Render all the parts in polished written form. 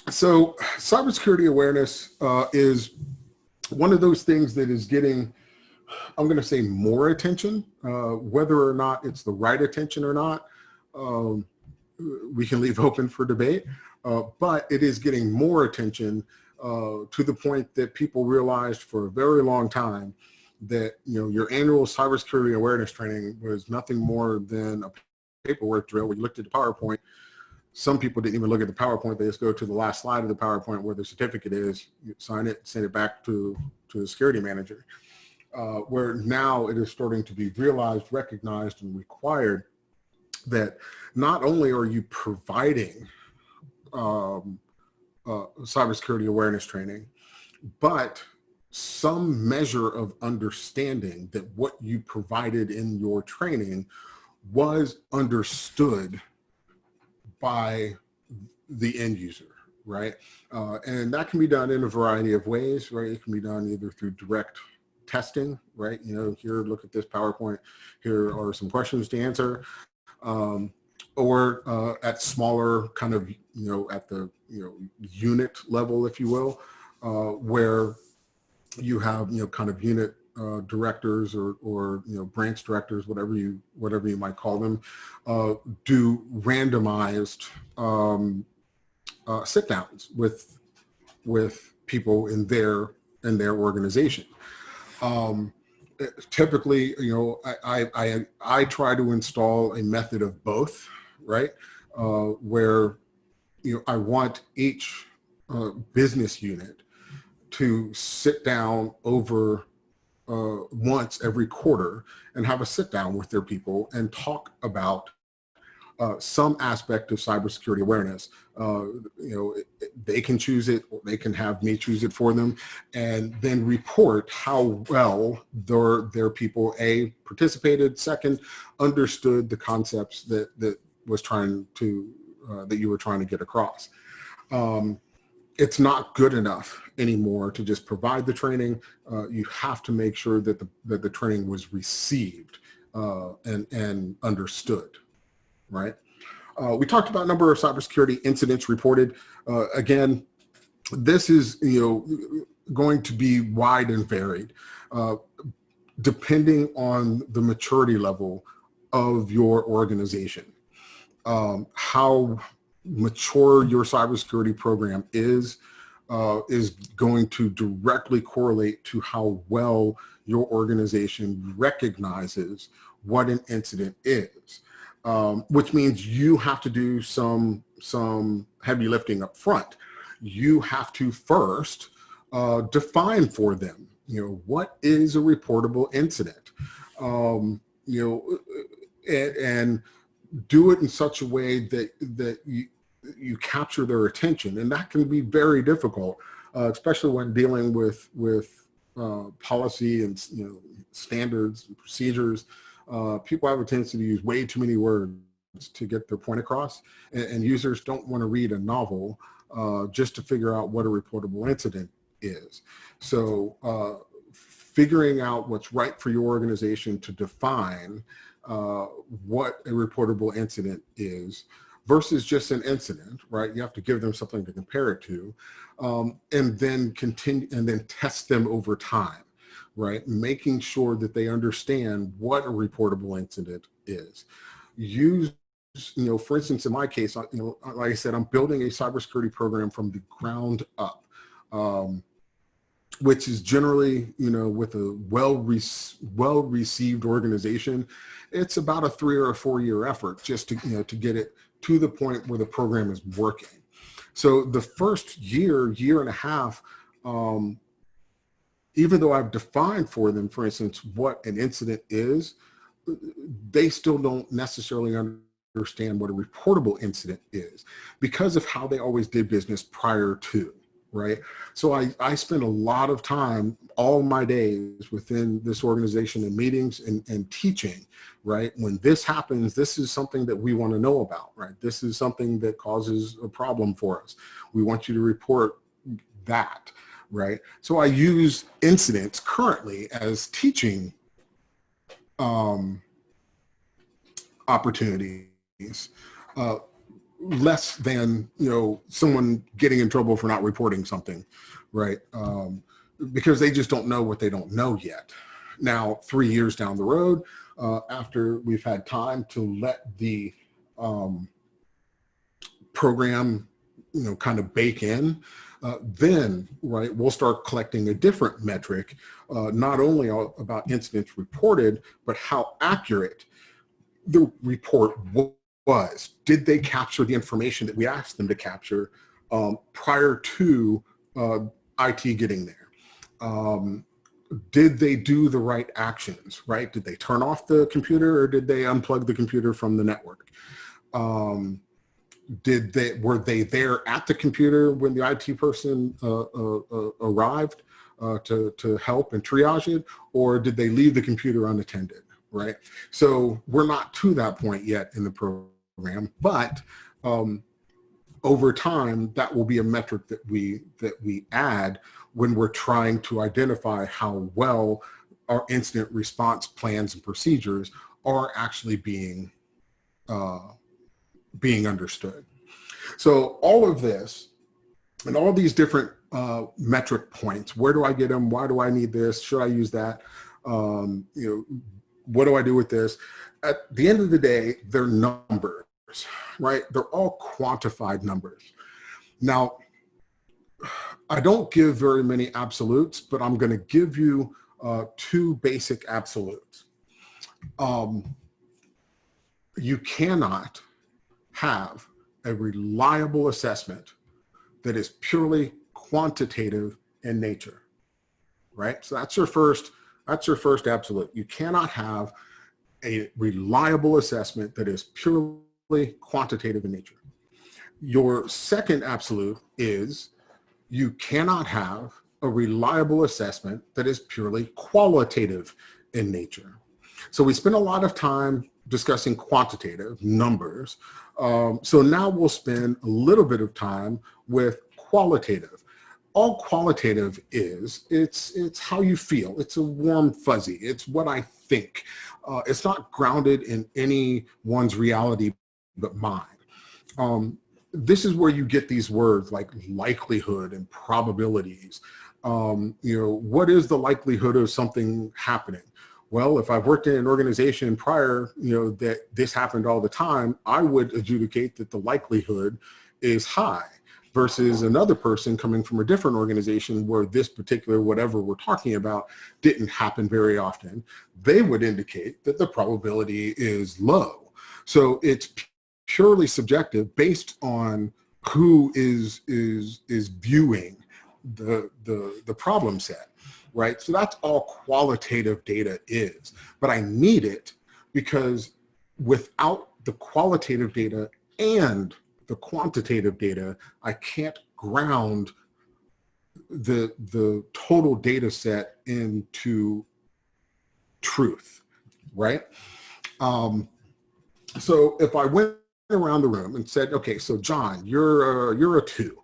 So cybersecurity awareness is one of those things that is getting, I'm going to say, more attention. Whether or not it's the right attention or not, um, we can leave open for debate. But it is getting more attention to the point that people realized for a very long time that, you know, your annual cybersecurity awareness training was nothing more than a paperwork drill where you looked at the PowerPoint. Some people didn't even look at the PowerPoint. They just go to the last slide of the PowerPoint where the certificate is, you sign it, send it back to the security manager. Where now it is starting to be realized, recognized, and required that not only are you providing cybersecurity awareness training, but some measure of understanding that what you provided in your training was understood by the end user, right? And that can be done in a variety of ways, right? It can be done either through direct testing, right? You know, here, look at this PowerPoint. Here are some questions to answer. Or at smaller kind of, you know, at the, you know, unit level, if you will, where you have, you know, kind of unit directors or you know, branch directors, whatever you might call them, do randomized sit downs with people in their organization. Typically, you know, I try to install a method of both, right? Where, you know, I want each business unit to sit down over once every quarter and have a sit down with their people and talk about some aspect of cybersecurity awareness. You know, they can choose it, or they can have me choose it for them, and then report how well their people, A, participated, second, understood the concepts that was trying to that you were trying to get across. It's not good enough anymore to just provide the training. You have to make sure that the training was received and understood, right? We talked about number of cybersecurity incidents reported. Again, this is, you know, going to be wide and varied, depending on the maturity level of your organization. How mature your cybersecurity program is going to directly correlate to how well your organization recognizes what an incident is, which means you have to do some heavy lifting up front. You have to first define for them, you know, what is a reportable incident, you know, and do it in such a way that you capture their attention, and that can be very difficult, especially when dealing with policy and, you know, standards and procedures. People have a tendency to use way too many words to get their point across, and users don't want to read a novel just to figure out what a reportable incident is. So figuring out what's right for your organization to define what a reportable incident is versus just an incident, right? You have to give them something to compare it to, and then continue and then test them over time, right? Making sure that they understand what a reportable incident is. Use, you know, for instance, in my case, you know, like I said, I'm building a cybersecurity program from the ground up, which is generally, you know, with a well-received organization, it's about a 3 or 4 year effort just to, you know, to get it to the point where the program is working. So the first year and a half, even though I've defined for them, for instance, what an incident is, they still don't necessarily understand what a reportable incident is because of how they always did business prior to, right? So I spend a lot of time, all my days within this organization in meetings and teaching, right? When this happens, this is something that we want to know about, right? This is something that causes a problem for us. We want you to report that, right? So I use incidents currently as teaching opportunities. less than, someone getting in trouble for not reporting something, right? Because they just don't know what they don't know yet. Now, 3 years down the road, after we've had time to let the program, kind of bake in, then, right, we'll start collecting a different metric, not only about incidents reported, but how accurate the report was. Did they capture the information that we asked them to capture prior to IT getting there? Did they do the right actions, right? Did they turn off the computer or did they unplug the computer from the network? Were they there at the computer when the IT person arrived to help and triage it, or did they leave the computer unattended, right? So we're not to that point yet in the program, but over time, that will be a metric that we add when we're trying to identify how well our incident response plans and procedures are actually being understood. So all of this and all these different metric points, where do I get them? Why do I need this? Should I use that? What do I do with this? At the end of the day, they're numbers, right? They're all quantified numbers. Now, I don't give very many absolutes, but I'm going to give you 2 basic absolutes. You cannot have a reliable assessment that is purely quantitative in nature, right? So that's your first absolute. You cannot have a reliable assessment that is purely quantitative in nature. Your second absolute is you cannot have a reliable assessment that is purely qualitative in nature. So we spend a lot of time discussing quantitative numbers. So now we'll spend a little bit of time with qualitative. All qualitative is, it's how you feel. It's a warm fuzzy. It's what I think. It's not grounded in anyone's reality but mine. This is where you get these words like likelihood and probabilities. What is the likelihood of something happening? Well, if I've worked in an organization prior, that this happened all the time, I would adjudicate that the likelihood is high, versus another person coming from a different organization where this particular whatever we're talking about didn't happen very often. They would indicate that the probability is low. So it's purely subjective based on who is viewing the problem set, right? So that's all qualitative data is. But I need it because without the qualitative data and the quantitative data, I can't ground the total data set into truth, right? So if I went around the room and said, okay, so John, you're a 2.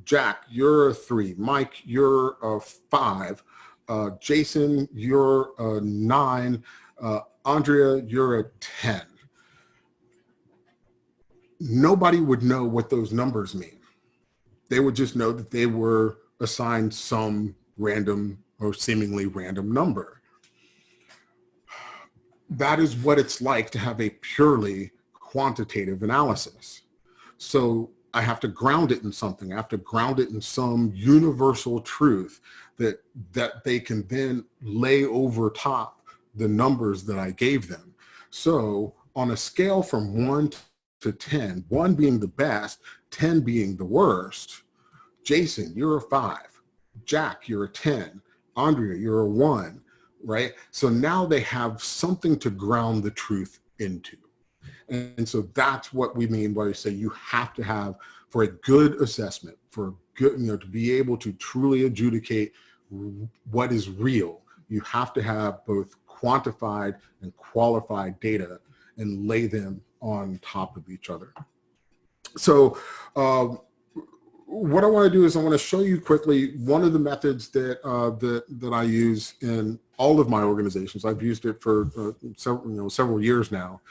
Jack, you're a 3. Mike, you're a 5. Jason, you're a 9. Andrea, you're a 10. Nobody would know what those numbers mean. They would just know that they were assigned some random or seemingly random number. That is what it's like to have a purely quantitative analysis. So I have to ground it in something. I have to ground it in some universal truth that they can then lay over top the numbers that I gave them. So on a scale from 1 to 10, 1 being the best, 10 being the worst, Jason, you're a 5. Jack, you're a 10. Andrea, you're a 1, right? So now they have something to ground the truth into. And so that's what we mean by say you have to have, for a good assessment, for good, to be able to truly adjudicate what is real, you have to have both quantified and qualified data and lay them on top of each other. So what I want to do is I want to show you quickly one of the methods that that I use in all of my organizations. I've used it for several years now.